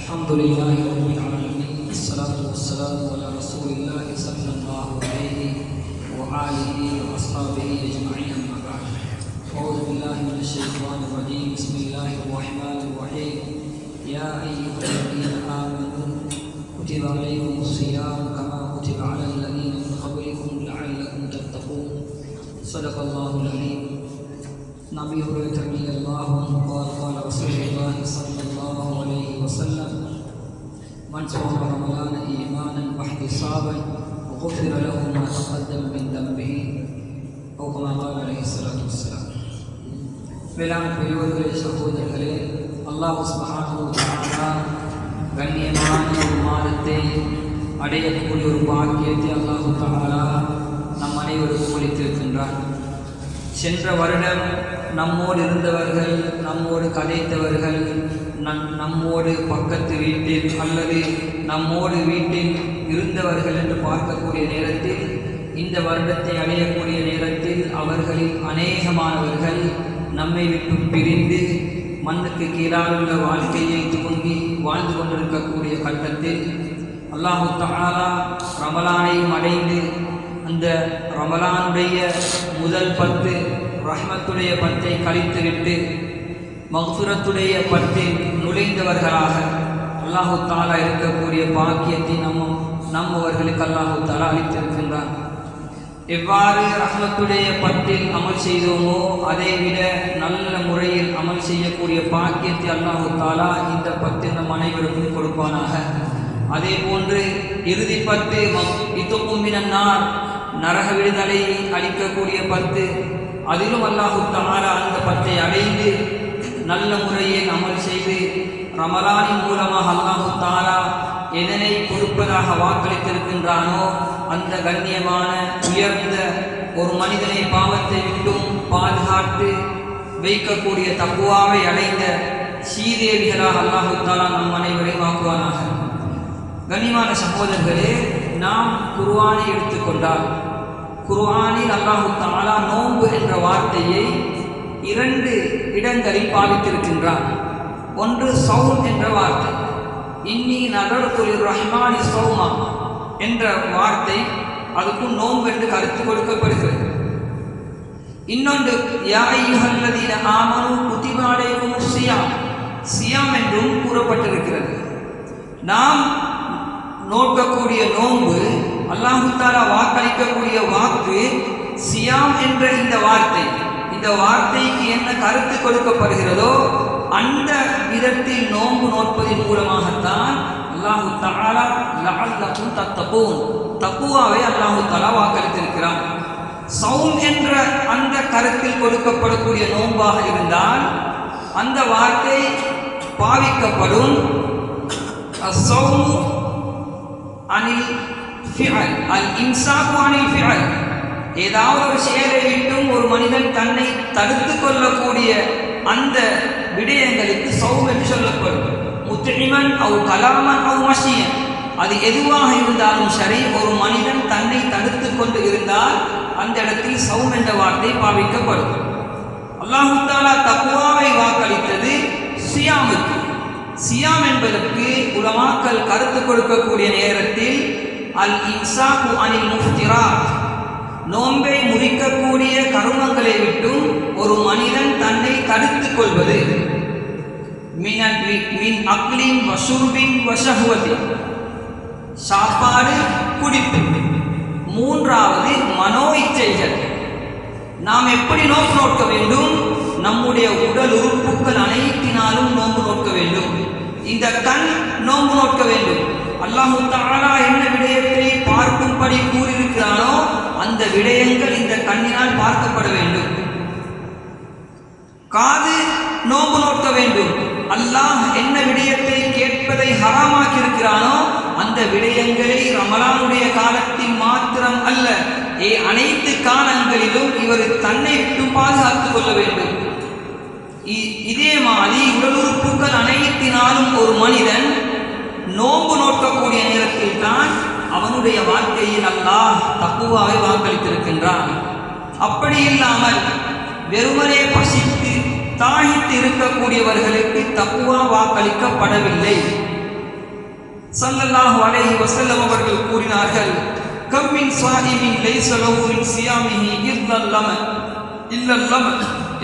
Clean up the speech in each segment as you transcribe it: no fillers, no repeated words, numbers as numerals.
الحمد لله رب العالمين، الصلاة والسلام على رسول الله صلى الله عليه وآله وأصحابه أجمعين، أما بعد. أعوذ بالله من الشيطان الرجيم، بسم الله الرحمن الرحيم. يا أيها الذين آمنوا كتب عليكم الصيام كما كتب على الذين من قبلكم لعلكم تتقون. صدق الله العظيم. نبي هريرة رضي الله عنه قال قال رسول الله صلى الله عليه وسلم: من صام رمضان إيمانا واحتسابا غفر له ما تقدم من ذنبه أو كما قال عليه الصلاة والسلام. மேலான பெரியவர்களே, சகோதரர்களே, அல்லாஹ் சுப்ஹானஹு வ தஆலா கண்ணியமான ஒரு மாதத்தை அடையக்கூடிய ஒரு பாக்கியத்தை அல்லாஹ் தஆலா நம் அனைவருக்கும் அளித்திருக்கின்றார். சென்ற வருடம் நம்மோடு இருந்தவர்கள், நம்மோடு கதைத்தவர்கள், நம்மோடு பக்கத்து வீட்டில் அல்லது நம்மோடு வீட்டில் இருந்தவர்கள் என்று பார்க்கக்கூடிய நேரத்தில், இந்த வருடத்தை அடையக்கூடிய நேரத்தில் அவர்களில் அநேகமானவர்கள் நம்மை விட்டு பிரிந்து மண்ணுக்கு கீழால் உள்ள வாழ்க்கையை துவங்கி வாழ்ந்து கொண்டிருக்கக்கூடிய கட்டத்தில் அல்லாஹ் தஆலா ரமலானையும் அடைந்து அந்த ரமலானுடைய முதல் 10 ரஹ்மத்துடைய 10 கழித்துவிட்டு மக்ஃபிரத்துடைய 10 நுழைந்தவர்களாக அல்லாஹ் தஆலா இருக்கக்கூடிய பாக்கியத்தை நம்மவர்களுக்கு அல்லாஹ் தஆலா அளித்திருக்கின்றார். எவ்வாறு ரஹ்மத்துடைய 10 அமல் செய்தோமோ அதை விட நல்ல முறையில் அமல் செய்யக்கூடிய பாக்கியத்தை அல்லாஹ் தஆலா இந்த 10 நம் அனைவருக்கும் கொடுப்பானாக. அதே போன்று இறுதி 10 இத்துக்கும் மினன்னார், நரக விடுதலை அளிக்கக்கூடிய 10, அதிலும் அல்லாஹ் தஆலா அந்த 10 அடைந்து நல்ல முறையில் அமல் செய்து ரமலானின் மூலமாக அல்லாஹ் தஆலா எதனை கொடுப்பதாக வாக்களித்திருக்கின்றானோ அந்த கண்ணியமான உயர்ந்த ஒரு மனிதனை பாவத்தை விட்டும் பாதுகாத்து வைக்கக்கூடிய தக்குவாவை அடைந்த சீதேவிகளாக அல்லாஹ் தஆலா நம் அனைவரையும் ஆக்குவானாக. கண்ணியமான சகோதரர்களே, நாம் குர்ஆனை எடுத்துக்கொண்டால் குர்ஆனில் அல்லாஹ் தஆலா நோன்பு என்ற வார்த்தையை 2 இடங்களில் பாவித்திருக்கின்றார். ஒன்று சௌம் என்ற வார்த்தை, இன்னி நதர்து லிர்ரஹ்மானி ஸௌமா என்ற வார்த்தை, அதுக்கு நோன்பு என்று கருத்து கொடுக்கப்படுகிறது. இன்னொன்று யா அய்யுஹல்லதீன ஆமனு குதிப அலைக்குமுஸ் ஸியாம், சியாம் என்றும் கூறப்பட்டிருக்கிறது. நாம் நோக்கக்கூடிய நோன்பு, அல்லாஹ் தஆலா வாக்களிக்கக்கூடிய வாக்கு சியாம் என்ற இந்த வார்த்தை. இந்த வார்த்தைக்கு என்ன கருத்து கொடுக்கப்படுகிறதோ அந்த விதத்தில் நோன்பு நோட்பதின் மூலமாகத்தான் அல்லாஹ் தஆலா லஅல்லகும் தத்தகூன், தக்வாவை அல்லாஹ் தஆலா வாக்களித்திருக்கிறார். சௌம் என்ற அந்த கருத்தில் கொடுக்கப்படக்கூடிய நோன்பாக இருந்தால் அந்த வார்த்தை பாவிக்கப்படும் அஸ்ஸௌமு அனில் ஃபிஅல், அல் இம்சாகு அனில் ஃபிஅல், ஏதாவது ஒரு செயலை விட்டும் ஒரு மனிதன் தன்னை தடுத்து கொள்ளக்கூடிய அந்த விடயங்களுக்கு சௌம் என்று சொல்லப்படும். முத்இமன் அவ் கலாமன் அவ் மஷியன், அது எதுவாக இருந்தாலும் சரி, ஒரு மனிதன் தன்னை தடுத்து கொண்டு இருந்தால் அந்த இடத்தில் சௌம் என்ற வார்த்தை பாவிக்கப்படும். அல்லாஹ் தஆலா தக்வாவை வாக்களித்தது சியாமுக்கு. சியாம் என்பதற்கு உலமாக்கள் கருத்து கொடுக்கக்கூடிய நேரத்தில் அல் இம்சாகு அனில் முஃப்திராத், நோன்பை முறிக்கக்கூடிய கருமங்களை விட்டும் ஒரு மனிதன் தன்னை தடுத்துக் கொள்வது. மின் அக்லின் வஷுர்பின் வஷஹ்வத்தின், சாப்பாடு குடிப்பு. மூன்றாவது மனோ இச்சைகள். நாம் எப்படி நோன்பு நோக்க வேண்டும்? நம்முடைய உடல் உறுப்புகள் அனைத்தினாலும் நோன்பு நோக்க வேண்டும். இந்த கண் நோன்பு நோக்க வேண்டும். அல்லாஹ் தஆலா என்ன விடயத்தை பார்க்கும்படி கூறியிருக்கிறானோ அந்த விடயங்கள் இந்த கண்ணினால் பார்க்கப்பட வேண்டும். காது நோன்பு நோக்க வேண்டும். அல்லாஹ் என்ன விடயத்தை கேட்பதை ஹராமாக்கி இருக்கிறானோ அந்த விடயங்களை ரமலானுடைய காலத்தில் மாத்திரம் அல்ல, அனைத்து காலங்களிலும் இவர் தன்னை விட்டு பாதுகாத்துக் கொள்ள வேண்டும். இதே மாதிரி உடல் உறுப்புகள் அனைத்தினாலும் ஒரு மனிதன் நோன்பு நோக்கக்கூடிய நேரத்தில் தான் அவனுடைய வாழ்க்கையில் அல்லாஹ் தக்வாவை வாக்களித்திருக்கின்றான். அப்படி இல்லாமல் வெறுமனே பசித்து தாகித்து இருக்கக்கூடியவர்களுக்கு தக்வா வாக்களிக்கப்படவில்லை. ஸல்லல்லாஹு அலைஹி வஸல்லம் அவர்கள் கூறினார்கள், கம் மின் ஸாயிமின் லைஸ லஹு மின் ஸியாமிஹி இல்லல் லம.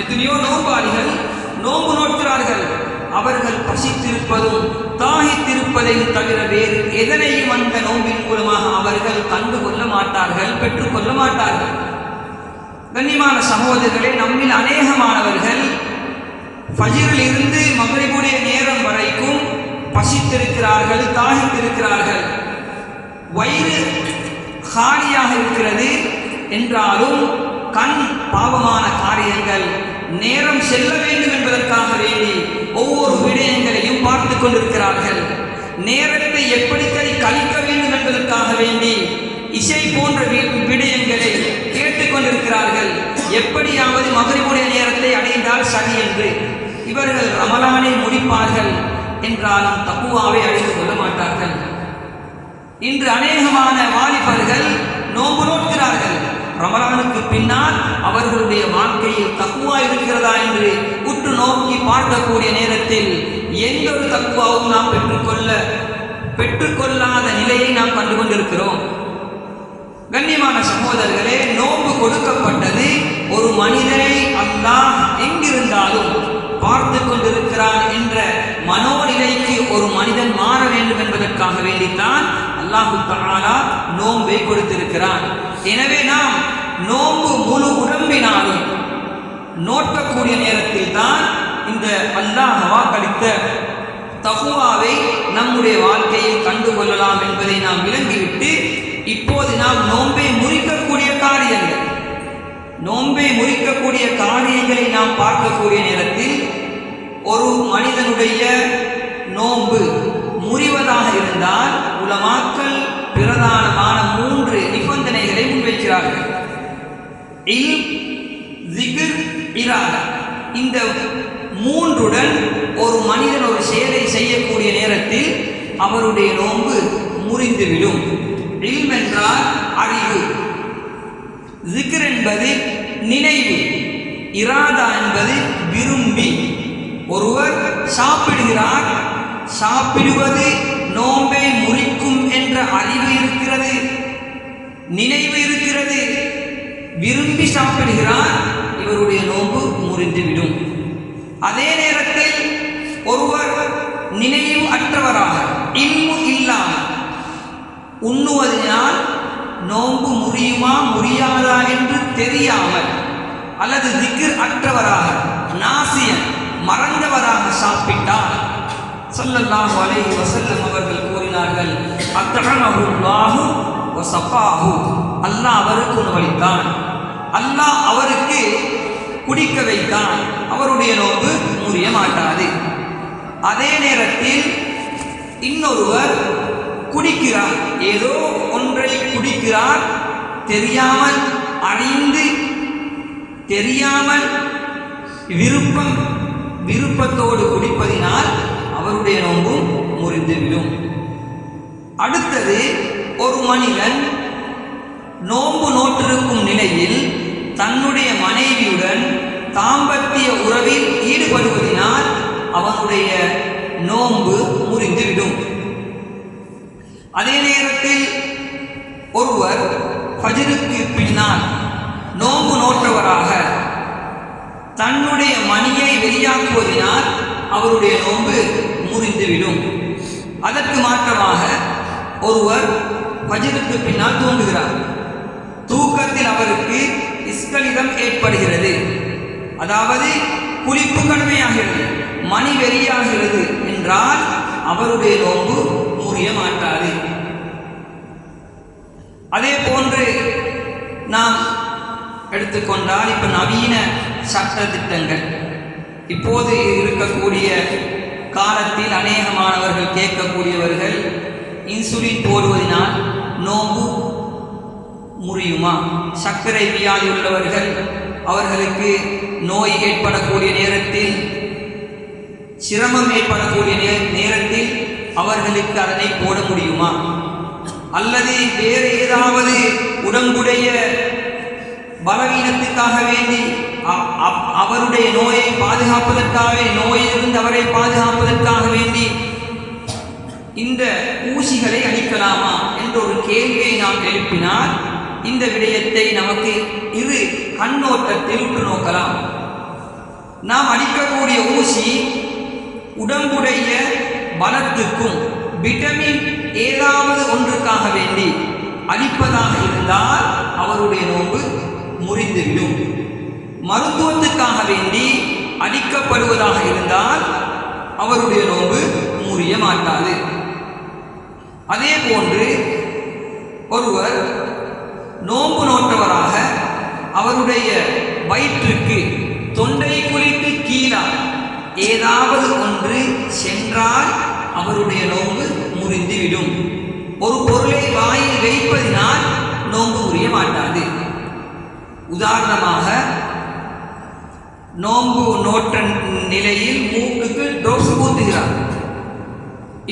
எத்தனையோ நோன்பாளிகள் நோன்பு நோக்கிறார்கள், அவர்கள் பசித்திருப்பதும் தாகித்திருப்பதையும் தவிர வேறு எதனையும் அந்த நோன்பின் மூலமாக அவர்கள் கண்டு கொள்ள மாட்டார்கள், பெற்றுக்கொள்ள மாட்டார்கள். கண்ணியமான சகோதரர்களே, நம்மில் அநேகமானவர்கள் ஃபஜ்ரில் இருந்து மக்ரிபுடைய நேரம் வரைக்கும் பசித்திருக்கிறார்கள், தாகித்திருக்கிறார்கள், வயிறு காலியாக இருக்கிறது என்றாலும் கண் பாவமான காரியங்கள், நேரம் செல்ல வேண்டும் என்பதற்காக வேண்டி ஒவ்வொரு விடயங்களையும் பார்த்து கொண்டிருக்கிறார்கள். நேரத்தை எப்படி கழிக்க வேண்டும் என்பதற்காக வேண்டி இசை போன்ற விடயங்களை கேட்டுக்கொண்டிருக்கிறார்கள். எப்படியாவது மக்ரிபுடைய நேரத்தை அடைந்தால் சரி என்று இவர்கள் ரமலானை முடிப்பார்கள் என்றாலும் தக்குவாவை அடைந்து கொள்ள மாட்டார்கள். இன்று அநேகமான வாலிபர்கள் நோன்பு நோக்கிறார்கள், ரமலானுக்கு பின்னால் அவர்களுடைய வாழ்க்கையில் தக்குவா இருக்கிறதா என்று உற்று நோக்கி பார்க்கக்கூடிய நேரத்தில் எந்த ஒரு தக்குவாவும் நாம் பெற்றுக்கொள்ளாத நிலையை நாம் கண்டு கொண்டிருக்கிறோம். கண்ணியமான சகோதரர்களே, நோன்பு கொடுக்கப்பட்டது ஒரு மனிதனை அல்லாஹ் எங்கிருந்தாலும் பார்த்து கொண்டிருக்கிறான் என்ற மனோநிலைக்கு ஒரு மனிதன் மாற வேண்டும் என்பதற்காக வேண்டித்தான் அல்லாஹு தஆலா நோன்பை கொடுத்திருக்கிறான். எனவே நாம் நோன்பு முழு உடம்பினாலும் நோக்கக்கூடிய நேரத்தில் தான் இந்த அல்லாஹ் வாக்களித்த தக்வாவை நம்முடைய வாழ்க்கையில் கண்டுகொள்ளலாம் என்பதை நாம் விளங்கிவிட்டு, இப்போது நாம் நோன்பை முறிக்கக்கூடிய காரியங்களை நாம் பார்க்கக்கூடிய நேரத்தில் ஒரு மனிதனுடைய நோன்பு முறிவதாக இருந்தால் உலமாக்கள் பிரதானமான 3 நிபந்தனைகளை முன்வைக்கிறார்கள். இல்ம், ஸிக்ர், இராதா. இந்த 3உடன் ஒரு மனிதன் ஒரு செயலை செய்யக்கூடிய நேரத்தில் அவருடைய நோன்பு முறிந்துவிடும். இல்ம் என்றால் அறிவு, ஸிக்ர் என்பது நினைவு, இராதா என்பது விரும்பி. ஒருவர் சாப்பிடுகிறார், சாப்பிடுவது நோன்பை முறிக்கும் என்ற அறிவு இருக்கிறது, நினைவு இருக்கிறது, விரும்பி சாப்பிடுகிறார், இவருடைய நோன்பு முறிந்துவிடும். அதே நேரத்தில் ஒருவர் நினைவு அற்றவராக, இல்மு இல்லாமல் உண்ணுவதனால் நோன்பு முறியுமா முறியாதா என்று தெரியாமல், அல்லது திக்ர் அற்றவராக, நாசியன் மறந்தவராக சாப்பிட்டால் ஸல்லல்லாஹு அலைஹி வஸல்லம் அவர்கள் கூறினார்கள், அத்அமஹுல்லாஹு வஸஃபாஹு. அல்லாஹ் அவருக்கு உணவளித்தான், அல்லாஹ் அவருக்கு குடிக்க வைத்தான், அவருடைய நோன்பு முறிய மாட்டாது. அதே நேரத்தில் இன்னொருவர் குடிக்கிறார், ஏதோ ஒன்றை குடிக்கிறார், தெரியாமல் அறிந்து தெரியாமல் விருப்பத்தோடு குடிப்பதினால் அவருடைய நோன்பும் முறிந்துவிடும். அடுத்தது, ஒரு மனிதன் நோன்பு நோற்றிருக்கும் நிலையில் தன்னுடைய மனைவியுடன் தாம்பத்திய உறவில் ஈடுபடுவதனால் அவனுடைய நோன்பு முறிந்துவிடும். அதே நேரத்தில் ஒருவர் ஃபஜ்ருக்கு பின்னால் நோன்பு நோற்றவராக தன்னுடைய மணியை வெளியாக்குவதனால் அவருடைய நோன்பு முறிந்துவிடும். அதற்கு மாற்றமாக ஒருவர் ஃபஜ்ருக்கு பின்னால் தூங்குகிறார், தூக்கத்தில் அவருக்கு இஸ்கலிதம் ஏற்படுகிறது, அதாவது குளிப்பு கடுமையாகிறது, மணி வெளியாகிறது என்றால் அவருடைய நோன்பு முறிய மாட்டாது. அதே போன்று நாம் எடுத்துக்கொண்டால், இப்ப நவீன சட்ட திட்டங்கள், இப்போது இருக்கக்கூடிய காலத்தில் அநேகமானவர்கள் கேட்கக்கூடியவர்கள், இன்சுலின் போடுவதனால் நோன்பு முறியுமா? சர்க்கரை வியாதி உள்ளவர்கள், அவர்களுக்கு நோய் ஏற்படக்கூடிய நேரத்தில், சிரமம் ஏற்படக்கூடிய நேரத்தில் அவர்களுக்கு அதனை போட முடியுமா? அல்லது வேறு ஏதாவது உடம்புடைய பலவீனத்துக்காக வேண்டி அவருடைய நோயை பாதுகாப்பதற்காக, நோயிலிருந்து அவரை பாதுகாப்பதற்காக வேண்டி இந்த ஊசிகளை அடிக்கலாமா என்ற ஒரு கேள்வியை நாம் எழுப்பினால் இந்த விடயத்தை நமக்கு இரு கண்ணோட்டத்தில் உற்று நோக்கலாம். நாம் அடிக்கக்கூடிய ஊசி உடம்புடைய பலத்துக்கும் விட்டமின் ஏதாவது ஒன்றுக்காக வேண்டி அடிப்பதாக இருந்தால் அவருடைய நோன்பு முறிந்துவிடும். மருத்துவத்துக்காக வேண்டி அடிக்கப்படுவதாக இருந்தால் அவருடைய நோன்பு முறிய மாட்டாது. அதே போன்று ஒருவர் நோன்பு நோற்றவராக அவருடைய வயிற்றுக்கு தொண்டை குழிக்கு கீழாக ஏதாவது ஒன்று சென்றால் அவருடைய நோன்பு முறிந்துவிடும். ஒரு பொருளை வாயில் வைப்பதினால் நோன்பு முறிய மாட்டாது. உதாரணமாக நோன்பு நோற்ற நிலையில் மூக்குக்கு டோஸ் ஊத்துகிறார்.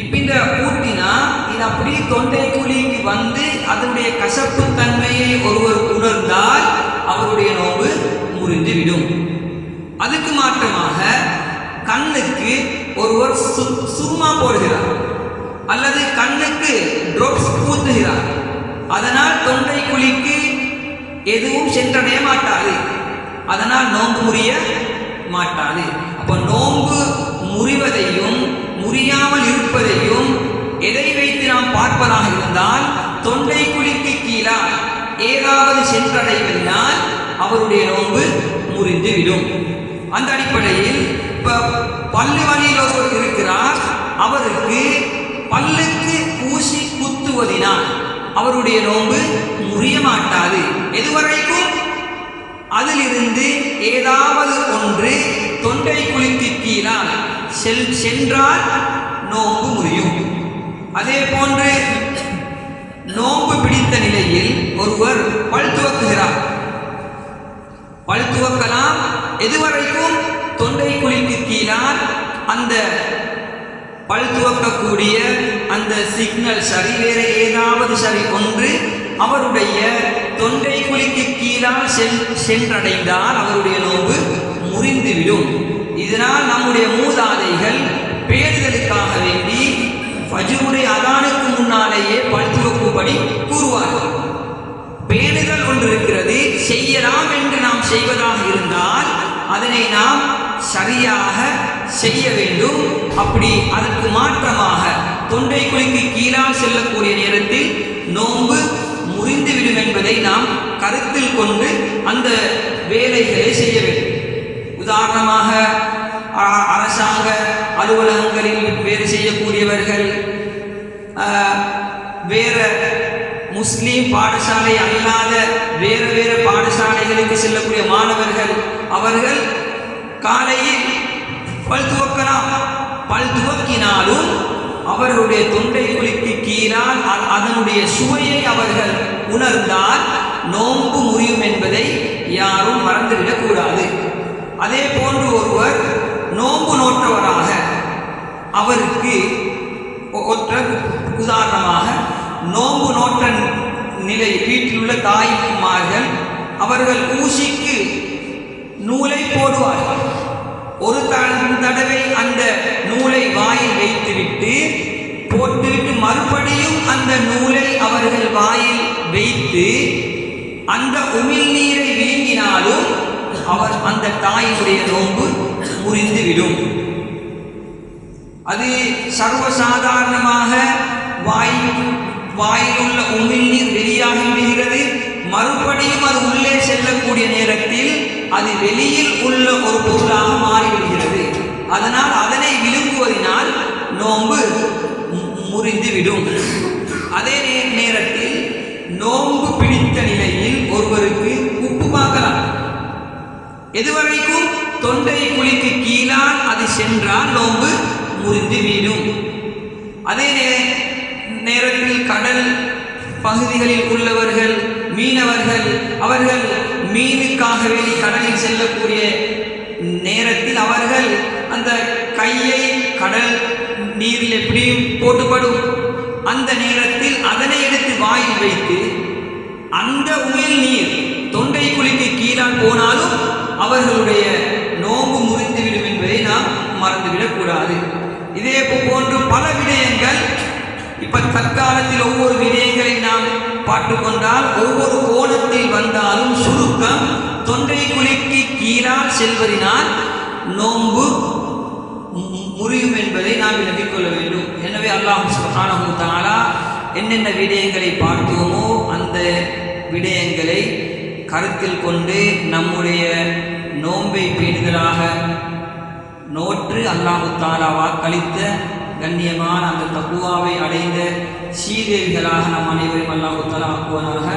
இப்ப இந்த ஊட்டினா இது அப்படி தொண்டை குழிக்கு வந்து அதனுடைய கசப்பு தன்மையை ஒருவர் உணர்ந்தால் அவருடைய நோன்பு முறிந்துவிடும். அதுக்கு மாற்றமாக கண்ணுக்கு ஒருவர் சும்மா போடுகிறார் அல்லது கண்ணுக்கு ட்ராப்ஸ் ஊத்துகிறார், அதனால் தொண்டை குழிக்கு எதுவும் சென்றடைய மாட்டாது, அதனால் நோன்பு முறிய மாட்டாது. அப்போ நோன்பு முறிவதையும் முறியாமல் இருப்பதையும் எதை வைத்து நாம் பார்ப்பதாக இருந்தால் தொண்டை குழிக்கு கீழால் ஏதாவது சென்றடைவதனால் அவருடைய நோன்பு முறிந்துவிடும். அந்த அடிப்படையில் இப்ப பல்லு வலியில் ஒருவர் இருக்கிறார், அவருக்கு பல்லுக்கு ஊசி குத்துவதினால் அவருடைய நோன்பு முறிய மாட்டாது. எதுவரைக்கும் அதிலிருந்து ஏதாவது ஒன்று தொண்டை குழிக்கு கீழால் சென்றால் நோன்பு முறியும். அதே போன்று நோன்பு பிடித்த நிலையில் ஒருவர் பல் துவக்குகிறார். பல் துவக்கலாம், எதுவரைக்கும் தொண்டை குழிக்கு கீழால் அந்த பல் துவக்கக்கூடிய அந்த சிக்னல் சரி வேறு ஏதாவது சரி ஒன்று அவருடைய தொண்டை குழிக்கு கீழால் சென்றடைந்தால் அவருடைய நோன்பு முறிந்துவிடும். இதனால் நம்முடைய மூதாதைகள் பேணுதலுக்காக வேண்டி ஃபஜ்ருடைய அதானுக்கு முன்னாலேயே பல் துவக்கும்படி கூறுவார்கள். பேணுதல் ஒன்று இருக்கிறது, செய்யலாம் என்று நாம் செய்வதாக இருந்தால் அதனை நாம் சரியாக செய்ய வேண்டும். அப்படி அதற்கு மாற்றமாக தொண்டை குழிக்கு கீழால் செல்லக்கூடிய நேரத்தில் நோன்பு முறிந்துவிடும் என்பதை நாம் கருத்தில் கொண்டு அந்த வேலைகளை செய்ய வேண்டும். உதாரணமாக அரசாங்க அலுவலகங்களில் வேறு செய்யக்கூடியவர்கள், வேற முஸ்லீம் பாடசாலை அல்லாத வேறு வேறு பாடசாலைகளுக்கு செல்லக்கூடிய மாணவர்கள், அவர்கள் காலையில் பல் துவக்கலாம். பல் துவக்கினாலும் அவர்களுடைய தொண்டை குழிக்கு கீழால் அதனுடைய சுவையை அவர்கள் உணர்ந்தால் நோன்பு முறியும் என்பதை யாரும் மறந்துவிடக் கூடாது. அதே போன்று ஒருவர் நோன்பு நோற்றவராக அவருக்கு உதாரணமாக நோன்பு நோற்ற நிலை வீட்டில் உள்ள தாய்மார்கள் அவர்கள் ஊசிக்கு நூலை போடுவார்கள். ஒரு தடவை அந்த நூலை வாயில் வைத்துவிட்டு போட்டுவிட்டு மறுபடியும் அந்த நூலை அவர்கள் வாயில் வைத்து அந்த உமிழ்நீரை விழுங்கினாலும் அவர் அந்த தாயினுடைய நோன்பு முறிந்துவிடும். அது சர்வசாதாரணமாக வாயில் உள்ள உமிழ்நீர் வெளியாகி விடுகிறது. மறுபடியும் அது உள்ளே செல்லக்கூடிய நேரத்தில் அது வெளியில் உள்ள ஒரு பொருளாக மாறிவிடுகிறது. அதனால் அதனை விழுங்குவதனால் நோன்பு முறிந்துவிடும். அதே நேரத்தில் நோன்பு பிடித்த நிலையில் ஒருவருக்கு உப்பு பார்க்கலாம். எதுவரைக்கும் தொண்டை குழிக்கு கீழால் அது சென்றால் நோன்பு முறிந்துவிடும். அதே நேரத்தில் கடல் பகுதிகளில் உள்ளவர்கள் மீனவர்கள், அவர்கள் மீனுக்காக வேண்டி கடலில் செல்லக்கூடிய நேரத்தில் அவர்கள் அந்த கையை கடல் நீரில் எப்படியும் போட்டுப்படும். அந்த நேரத்தில் அதனை எடுத்து வாயில் வைத்து அந்த உமிழ் நீர் தொண்டை குழிக்கு கீழால் போனாலும் அவர்களுடைய நோன்பு முறிந்துவிடும் என்பதை நாம் மறந்துவிடக்கூடாது. இதே போன்று பல விடயங்கள் இப்ப தற்காலத்தில் ஒவ்வொரு விடயங்களை நாம் பார்த்து கொண்டால் ஒவ்வொரு கோணத்தில் வந்தாலும் சுருக்கம் தொண்டை குழிக்கு கீழால் செல்வதனால் நோன்பு முறியும் என்பதை நாம் விளங்கிக் கொள்ள வேண்டும். எனவே அல்லாஹ் சுப்ஹானஹு வ தஆலா என்னென்ன விடயங்களை பார்த்தோமோ அந்த விடயங்களை கருத்தில் கொண்டு நம்முடைய நோன்பை பேணுதலாக நோற்று அல்லாஹ் தஆலா வாக்களித்த கண்ணியமான அந்த தக்குவாவை அடைந்த சீதேவிகளாக நம் அனைவரும் அல்லாஹ் தஆலா ஆக்குவானாக.